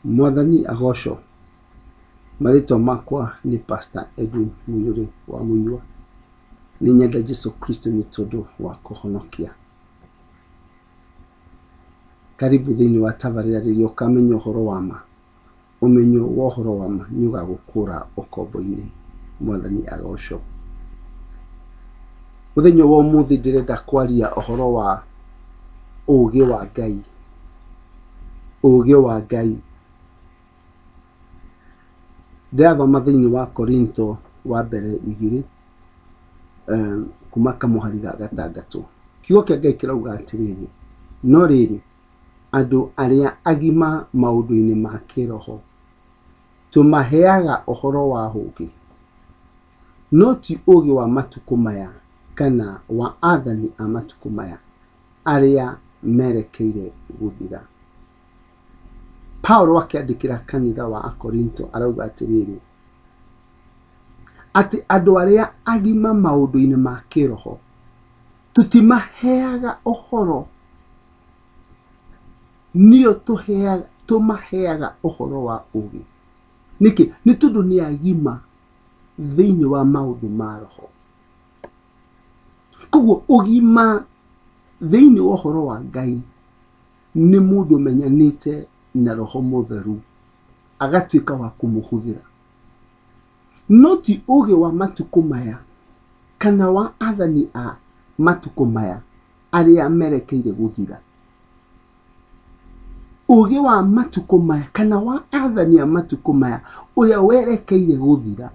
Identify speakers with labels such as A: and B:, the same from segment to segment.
A: Mwathani agocwo. Marĩtwa makwa nĩ Pastor Edwin Mũiyũrĩ wa Mũnyua. Nĩ nyenda Jesu Kristo nĩ tondũ wa kũhonokia. Karibu thĩinĩ wa tabarĩra rĩrĩa ũkamenya ũhoro wa ma. Ũmenyo wa ũhoro wa ma nĩ ũgagũkũra ũkombo-inĩ. Mwathani agocwo. Mũthenya wa ũmũthĩ ndĩrenda kwaria ũhoro wa ũũgĩ wa Ngai. Ũũgĩ wa Ngai. Ndathoma thĩinĩ wa Korinto wa mbere 2 kuma kamũhari ga 6. Kiugo kĩa Ngai kĩrauga atĩrĩrĩ, no rĩrĩ andũ arĩa agima maũndũ-inĩ ma kĩroho tũmaheaga ũhoro wa ũũgĩ, no ti ũũgĩ wa matukũ maya kana wa athani a matukũ maya arĩa merekeire gũthira. Paulo akĩandĩkĩra kanitha wa Korinto arauga atĩrĩrĩ, atĩ andũ arĩa agima maũndũ-inĩ ma kĩroho tũtimaheaga ũhoro, nĩo tũmaheaga ũhoro wa ũũgĩ. Nĩkĩ? Nĩ tondũ nĩ agima thĩinĩ wa maũndũ ma roho. Koguo ũgima thĩinĩ wa ũhoro wa Ngai nĩ mũndũ menyanĩte na Roho Mũtheru agatuĩka wa kũmũhũthĩra. No ti ũũgĩ wa matukũ maya kana wa athani a matukũ maya arĩa merekeire gũthira. Ũũgĩ wa matukũ maya kana wa athani a matukũ maya ũrĩa werekeire gũthira,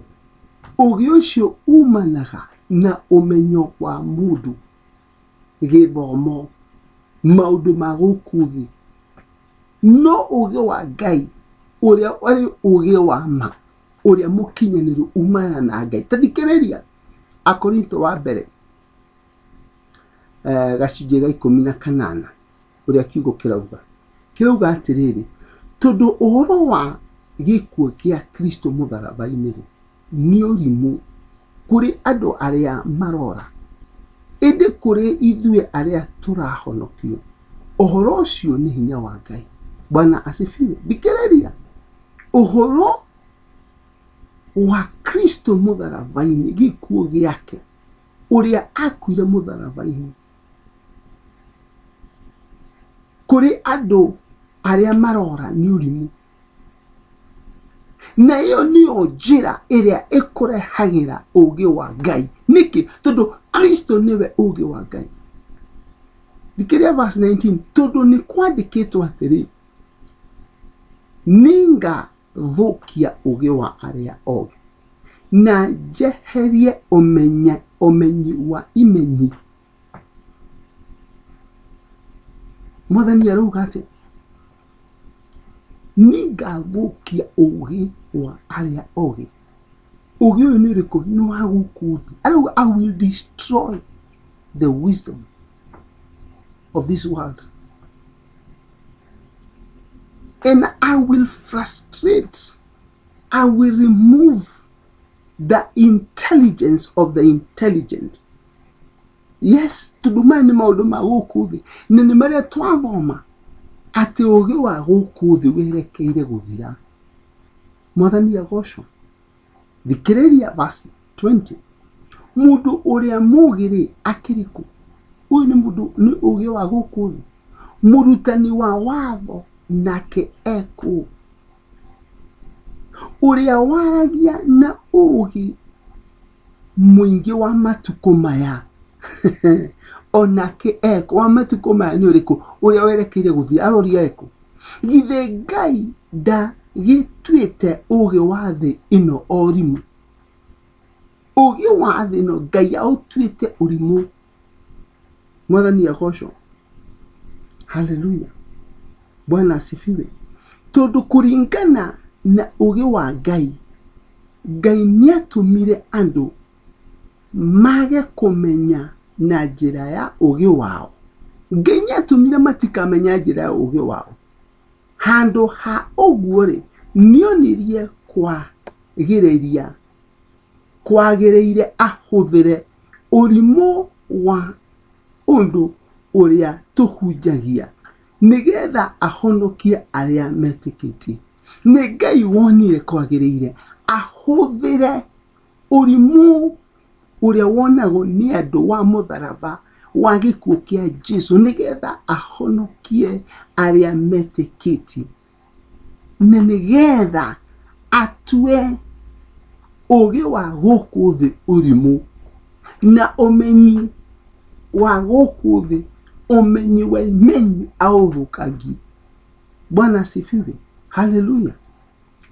A: ũũgĩ ũcio umanaga na ũmenyo wa mũndũ, gĩthomo, maũndũ ma gũkũ thĩ. No ũũgĩ wa Ngai ũrĩa arĩ ũũgĩ wa ma, ũrĩa mũkinyanĩru umana na Ngai. Tathikĩrĩria Akorinto wa mbere gacunjĩ ga 18 ũrĩa kiugo kĩrauga atĩrĩrĩ, tondũ ũhoro wa gĩkuũ gĩa Kristo mũtharaba-inĩ nĩ ũrimũ kũrĩ andũ arĩa marora, ĩndĩ kũrĩ ithuĩ arĩa tũrahonokio ũhoro ũcio nĩ hinya wa Ngai. Bwana asifiwe. Thikĩrĩria, ũhoro wa Kristo mũtharaba-inĩ, gĩkuũ gĩake, ũrĩa akuire mũtharaba-inĩ, kũrĩ andũ arĩa marora nĩ ũrimũ. Na ĩyo nĩyo njĩra ĩrĩa ĩkũrehagĩra ũũgĩ wa Ngai. Nĩkĩ? Tondũ Kristo nĩwe ũũgĩ wa Ngai. Thikĩrĩria verse 19, tondũ nĩ kwandĩkĩtwo atĩrĩ, ningathũkia ũũgĩ wa arĩa oogĩ na njeherie ũmenyi wa imenyi. Mwathani arauga atĩ ningathũkia ũũgĩ wa arĩa oogĩ. Ũũgĩ ũyũ nĩ ũrĩkũ? Nĩ wa gũkũ thĩ. Arauga I will destroy the wisdom of this world, and I will frustrate, I will remove the intelligence of the intelligent. Yes, tudumani ni maũndũ ma gũkũ thĩ, na nĩ marĩa twathoma atĩ ũũgĩ wa gũkũ thĩ werekeire gũthira. Mwathani agocwo. Thikĩrĩria verse 20, mũndũ ũrĩa mũũgĩ akĩrĩ kũ? Ũyũ nĩ mũndũ nĩ ũũgĩ wa gũkũ thĩ. Mũrutani wa watho nake ekũ? Ũrĩa waragia na ũũgĩ mũingĩ wa matukũ maya onake ekũ? Wa matukũ maya nĩ ũrĩkũ? Ũrĩa werekeire gũthira. Aroria ekũ? Githĩ Ngai ndagĩtuĩte ũũgĩ wa thĩ ĩno ũrimũ? Ũũgĩ wa thĩ ĩno Ngai aũtuĩte ũrimũ. Mwathani agocwo. Hallelujah. Bwana asifiwe. Tondũ kũringana na ũũgĩ wa Ngai, Ngai nĩatũmire andũ mage kũmenya na njĩra ya ũũgĩ wao. Ngai nĩatũmire matikamenya njĩra ya ũũgĩ wao. Handũ ha ũguo-rĩ, nĩonirie kwagĩrĩire ahũthĩre ũrimũ wa ũndũ ũrĩa tũhunjagia nĩgetha ahonokie arĩa metĩkĩtie. nĩ Ngai wonire kwagĩrĩire ahũthĩre ũrimũ ũrĩa wonagwo nĩ andũ wa mũtharaba wa gĩkuũ kĩa Jesũ nĩgetha ahonokie arĩa metĩkĩtie na nĩgetha atue ũũgĩ wa gũkũ thĩ ũrimũ na ũmenyi wa gũkũ thĩ ũmenyi wa imenyi aũthũkangie. Bwana asifiwe. Hallelujah.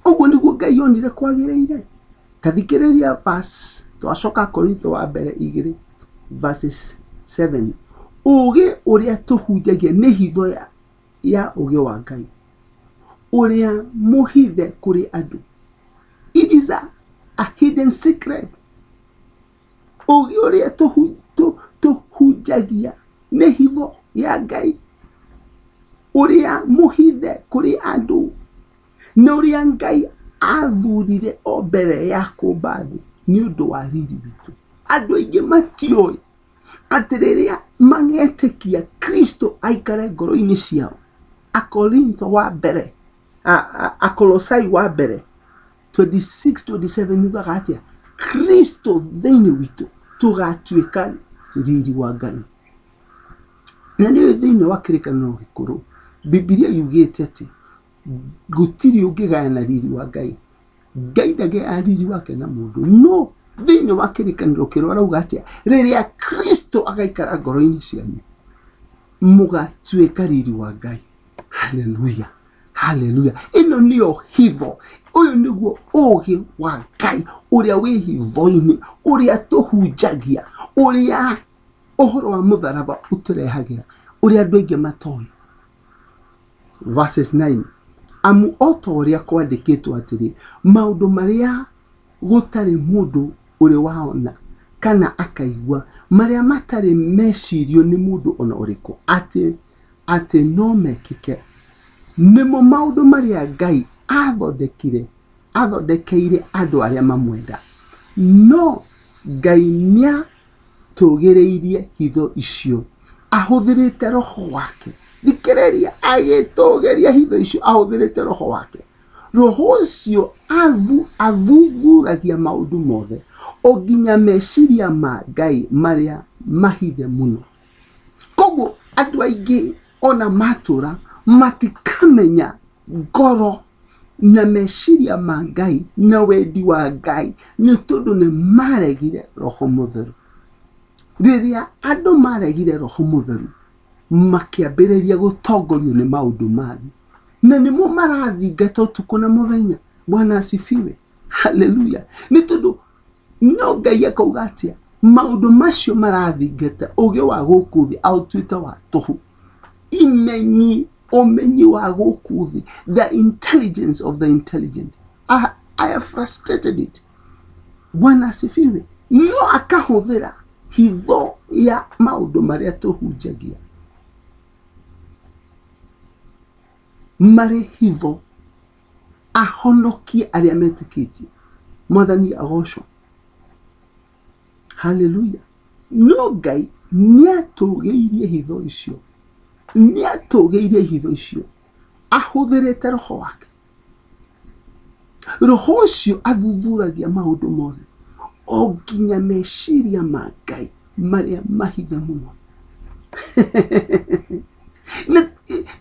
A: Ũguo nĩguo Ngai onire kwagĩrĩire. Tathikĩrĩria verse twacoka Korintho wa mbere 2 verses 7. Ũũgĩ ũrĩa tũhunjagia nĩ hitho ya ũũgĩ wa Ngai ũrĩa mũhithe kũrĩ andũ. It is a hidden secret. Ũũgĩ ũrĩa tũhunjagia nĩ hitho ya Ngai ũrĩa mũhithe kũrĩ andũ na ũrĩa Ngai athurire o mbere ya kũmba thĩ nĩ ũndũ wa riri witũ. Andũ aingĩ matiũĩ atĩ rĩrĩa magetĩkia Kristo aikare ngoro-inĩ ciao. Akorintho wa mbere Akolosai wa mbere 26-27 niugaga atĩa Kristo thĩinĩ witũ tũgatuĩka riri wa Ngai. Na nĩ thĩinĩ wa kĩrĩkanĩro gĩkũrũ Biblia yugĩte atĩ gũtirĩ ũngĩgayana riri wa Ngai. Ngai ndagĩaga riri wake na mũndũ. No, thĩinĩ wa kĩrĩkanĩro kĩrĩa arauga atĩa rĩrĩa Kristo agaikara ngoro-inĩ cianyu mũgatuĩka riri wa Ngai. Hallelujah. Hallelujah. Ĩno nĩyo hitho. Ũyũ nĩguo ũũgĩ wa Ngai ũrĩa wĩ hitho-inĩ ũrĩa tũhunjagia ũrĩa ũhoro wa mũtharaba ũtũrehagĩra ũrĩa andũ aingĩ matoĩ. Verses 9. Amu o ta ũrĩa kwandĩkĩtwo atĩrĩ maũndũ marĩa gũtarĩ mũndũ ũrĩ waona kana akaigua marĩa matarĩ mecirio nĩ mũndũ ona ũrĩkũ atĩ no mekĩke nĩmo maũndũ marĩa Ngai athondekeire andũ arĩa mamwenda. No Ngai nĩatũgĩrĩirie hitho icio ahũthĩrĩte roho wake. Thikĩrĩria, agĩtũgĩria hitho icio ahũthĩrĩte roho wake. Roho ũcio athuthuragia maũndũ mothe o nginya meciria ma Ngai marĩa mahithe mũno. Koguo andũ aingĩ ona matũra matikamenya ngoro na meciria ma Ngai na wendi wa Ngai nĩ tondũ nĩ maregire roho mũtheru. Rĩrĩa andũ maregire roho mũtheru makĩambĩrĩria gũtongorio nĩ maũndũ mathi na nĩmo marathingata ũtukũ na mũthenya. Bwana asifiwe. Hallelujah. Nĩ tondũ no Ngai akauga atĩa maũndũ macio marathingata ũũgĩ wa gũkũ thĩ aũtuĩte wa tũhũ. Ũmenyi wa gũkũ thĩ, the intelligence of the intelligent. I have frustrated it. Bwana asifiwe. No akahũthĩra hitho ya maũndũ marĩa tũhunjagia marĩ hitho ahonokie arĩa metĩkĩtie. Mwathani agocwo. Hallelujah. No Ngai nĩatũgĩirie hitho icio ahũthĩrĩte roho wake. Roho ũcio athuthuragia maũndũ mothe o nginya meciria ma Ngai marĩa mahithe mũno.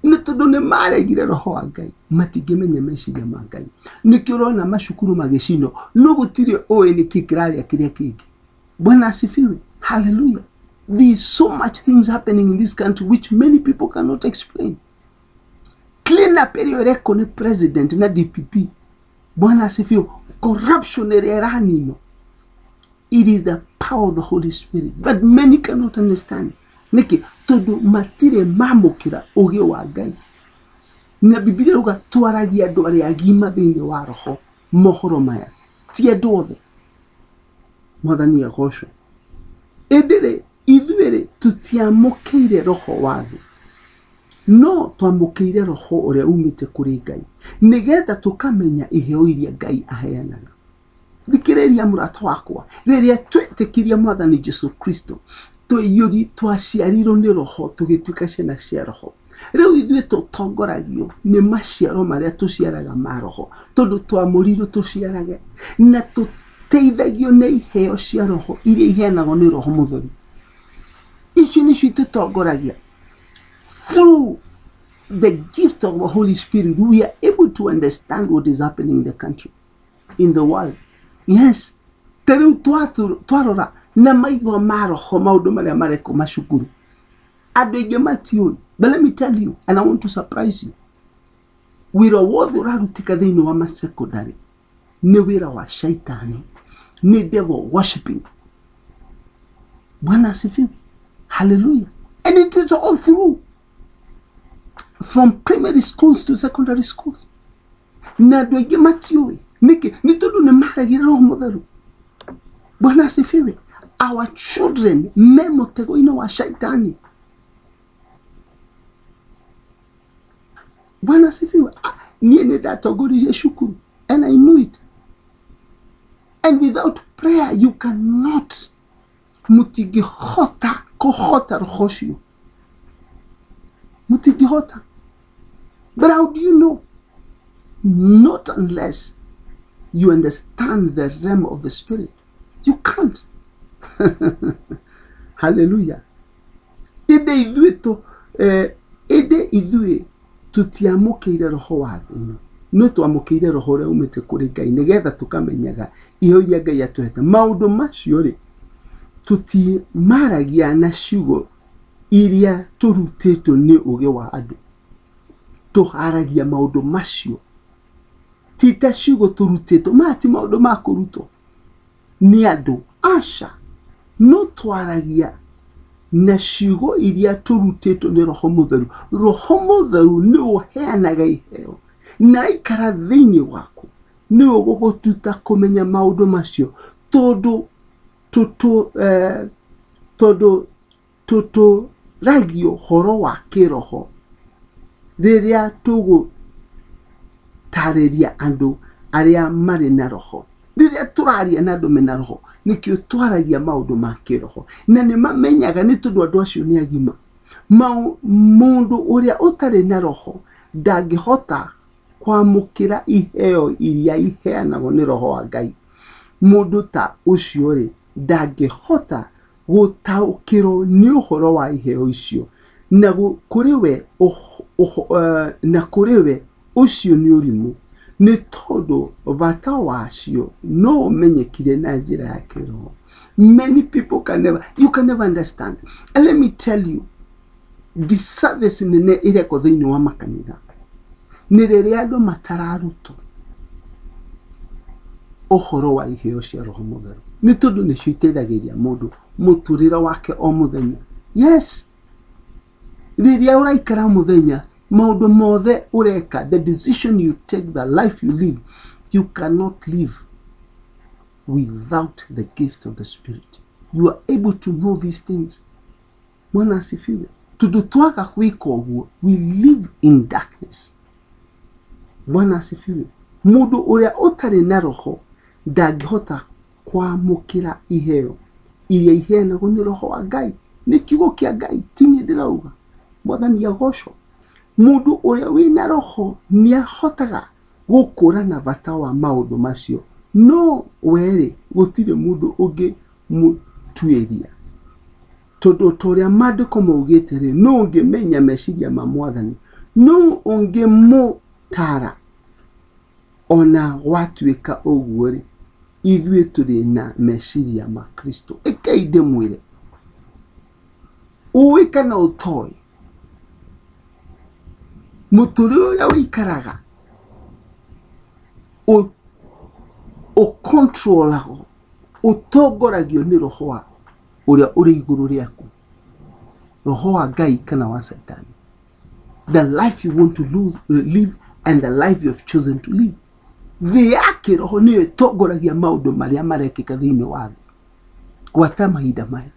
A: Nĩ tondũ nĩ maregire roho wa Ngai matingĩmenya meciria ma Ngai. Nĩkĩo ũrona macukuru magĩcinwo no gũtirĩ ũĩ nĩkĩ kĩrarĩa kĩrĩa kĩngĩ. Bwana asifiwe. Hallelujah. There is so much things happening in this country which many people cannot explain. Clean up area reko ni president na DPP. Bwana asifiwe. Corruption area ranino. It is the power of the Holy Spirit. But many cannot understand. Niki todo matire mamukira ũũgĩ wa Ngai. Na Biblia ruga twaragia andũ arĩa agima thĩinĩ wa roho mohoro maya. Ti andũ othe. Mwathani agocwo. Ĩndĩ ithuĩ tutiamũkĩire roho wa thĩ. No twamũkĩire roho ũrĩa umĩte kũrĩ Ngai. Nĩgetha tũkamenya iheo iria Ngai aheanaga. Thikĩrĩria mũrata wakwa. Rĩrĩa twetĩkirie Mwathani Jesũ Kristo, twaciarirwo nĩ roho tũgĩtuĩka ciana cia roho. Rĩu ithuĩ tũtongoragio nĩ maciaro marĩa tũciaraga ma roho, tondũ twamũrirwo tũciarage na tũteithagio nĩ iheo cia roho iria iheanagwo nĩ Roho Mũtheru. Icio nĩcio itũtongoragia. Through the gift of the Holy Spirit, we are able to understand what is happening in the country, in the world. Yes. Tereu twarora na maitho ma roho maundu maria mareko macukuru. Andũ aingĩ matiũĩ. But let me tell you, and I want to surprise you. Wĩra wothe ũrarutika thĩinĩ wa secondary nĩ wĩra wa shaitani, nĩ devil worshiping. Bwana asifiwe. Hallelujah. And it is all through. From primary schools to secondary schools. Na andũ aingĩ matiũĩ. Nĩkĩ? Nĩ tondũ nĩ maragĩra Roho Mũtheru. Bwana asifiwe. Our children me mũtego-inĩ wa shaitani. Bwana asifiwe. Niĩ nĩ ndatongoririe cukuru, and I knew it. And without prayer you cannot mutingĩhota kũhota roho ũcio. Mutingĩhota. But how do you know? Not unless you understand the realm of the spirit. You can't. Hallelujah. Ede ithuĩ tutiamũkĩire roho wa thĩ. No twamũkĩire roho ũrĩa umĩte kũrĩ Ngai nĩgetha tũkamenyaga iheo iria Ngai atũhete. Maũndũ macio rĩ tutimaragia na ciugo iria tũrutĩtwo nĩ ũũgĩ wa andũ. Tũharagia maũndũ macio ti ta ciugo tũrutĩtwo, mati maũndũ ma kũrutwo nĩ andũ. Aca, no twaragia na ciugo iria tũrutĩtwo nĩ Roho Mũtheru. Roho Mũtheru nĩ ũheanaga iheo na ikara thĩinĩ waku, nĩ ũgũgũtuta kũmenya maũndũ macio tondũ ragio horo wa kĩroho rĩrĩa tũgũtarĩria andũ arĩa marĩ na roho. Rĩrĩa tũraria na andũ mena roho nĩkĩo twaragia maũndũ ma kĩroho, na nĩ mamenyaga nĩ tondũ andũ acio nĩ agima. Mũndũ ũrĩa ũtarĩ na roho ndangĩhota kwamũkĩra iheo iria iheanagwo nĩ Roho wa Ngai. Mũndũ ta ũcio rĩ ndangĩhota gũtaũkĩrwo nĩ ũhoro wa iheo icio, na kũrĩ we ũcio nĩ ũrimũ, nĩ tondũ bata wacio no ũmenyekire na njĩra ya kĩroho. Many people you can never understand. And let me tell you, disservice nene ĩreko thĩinĩ wa makanitha nĩ rĩrĩa andũ matararutwo ũhoro wa iheo cia Roho Mũtheru, nĩ tondũ nĩcio iteithagĩria mũndũ mũtũrĩre wake o mũthenya. Yes, rĩrĩa ũraikara mũthenya maũndũ mothe ureka, the decision you take, the life you live, you cannot live without the gift of the Spirit. You are able to know these things. Bwana asifiwe. Tondũ twaga gwĩka ũguo, we live in darkness. Bwana asifiwe. Mũndũ ũrĩa ũtarĩ na roho ndangĩhota kwamũkĩra iheo iria iheanagwo nĩ Roho wa Ngai. Nĩ kiugo kĩa Ngai, ti niĩ ndĩrauga. Mwathani agocwo. Mũndũ ũrĩa wĩna roho nĩahotaga gũkũrana bata wa maũndũ macio. No were gũtirĩ mũndũ ũngĩ mũtuĩria. Tondũ torĩa maandĩko maugĩte rĩ, no ũngĩmenya meciria ma Mwathani, no ũngĩmũtara. Ona watuĩka ũguo rĩ, ithuĩ tũrĩ na meciria ma Kristo. Ĩkei ndĩmwĩre, ũĩ kana ũtoĩ, mũtũrĩre ũrĩa wĩikaraga ũkontrolagwo, ũtongoragio nĩ roho wa ũrĩa ũrĩ igũrũ rĩaku, roho wa Ngai kana wa Saitani. The life you want to live and the life you have chosen to live. Thĩ ya kĩroho nĩyo ĩtongoragia maũndũ marĩa marekĩka thĩinĩ wa thĩ. Gwata mahinda maya,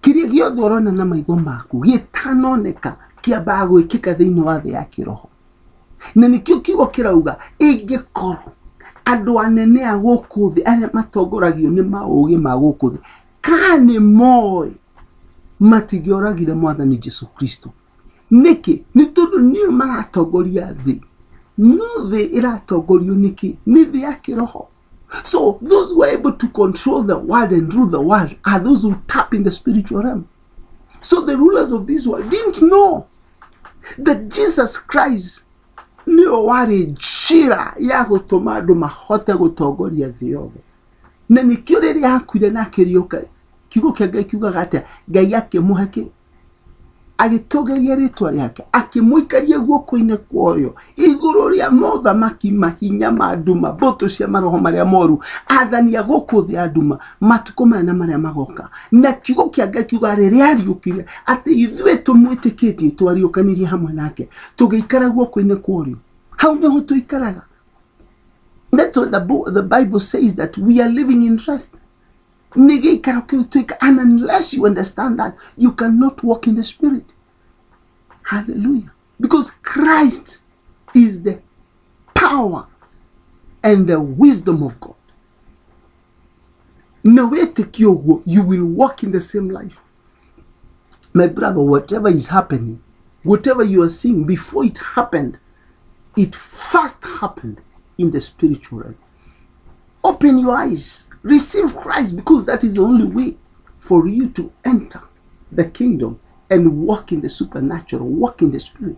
A: kĩrĩa gĩothe ũrona na maitho maku gĩtanoneka kĩambaga gwĩkĩka thĩinĩ wa thĩ ya kĩroho. Na nĩkĩo kiugo kĩrauga ĩngĩkorwo andũ anene a gũkũ thĩ arĩa matongoragio nĩ maũgĩ ma gũkũ thĩ kana nĩ moĩ matingĩoragire Mwathani Jesu Kristo, niki ni tondu nio maratongoria thi no thi iratongorio niki ni thi ya kiroho. So those who are able to control the world and rule the world are those who tap in the spiritual realm. So the rulers of this world didn't know that Jesus Christ nio wari njira ya gutuma andu mahote gutongoria thi yothe. Na nikio riria akuire na akirioka kiugo kia Ngai kiugaga atia Ngai akimuheke agitogeria ritwa riake akimuikaria guoko-ini kwayo iguru ria mothamaki mahinya ma nduma mboto cia maroho maria moru athania guku thi anduma matuko mena maria magoka. Na kiugo kia Ngai kiuga riria ariukire ati ithue tumwitikitie twariukanirie hamwe nake tugiikara guoko-ini kwayo. How niho tuikaraga? That's what the Bible says, that we are living in rest. And unless you understand that, you cannot walk in the Spirit. Hallelujah. Because Christ is the power and the wisdom of God. Now, you will walk in the same life. My brother, whatever is happening, whatever you are seeing, before it happened, it first happened in the spiritual realm. Open your eyes. Receive Christ, because that is the only way for you to enter the kingdom and walk in the supernatural, walk in the Spirit.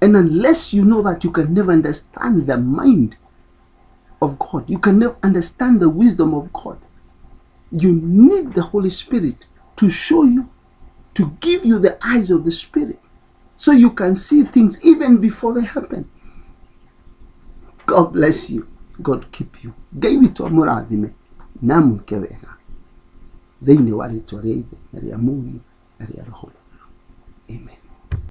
A: And unless you know that, you can never understand the mind of God. You can never understand the wisdom of God. You need the Holy Spirit to show you, to give you the eyes of the Spirit, so you can see things even before they happen. God bless you. God keep you. Ngai witu amurathime na mwike wega thiini wa ritwa ria Ithe na ria Mũriũ na ria Roho Mũtheru. Amen.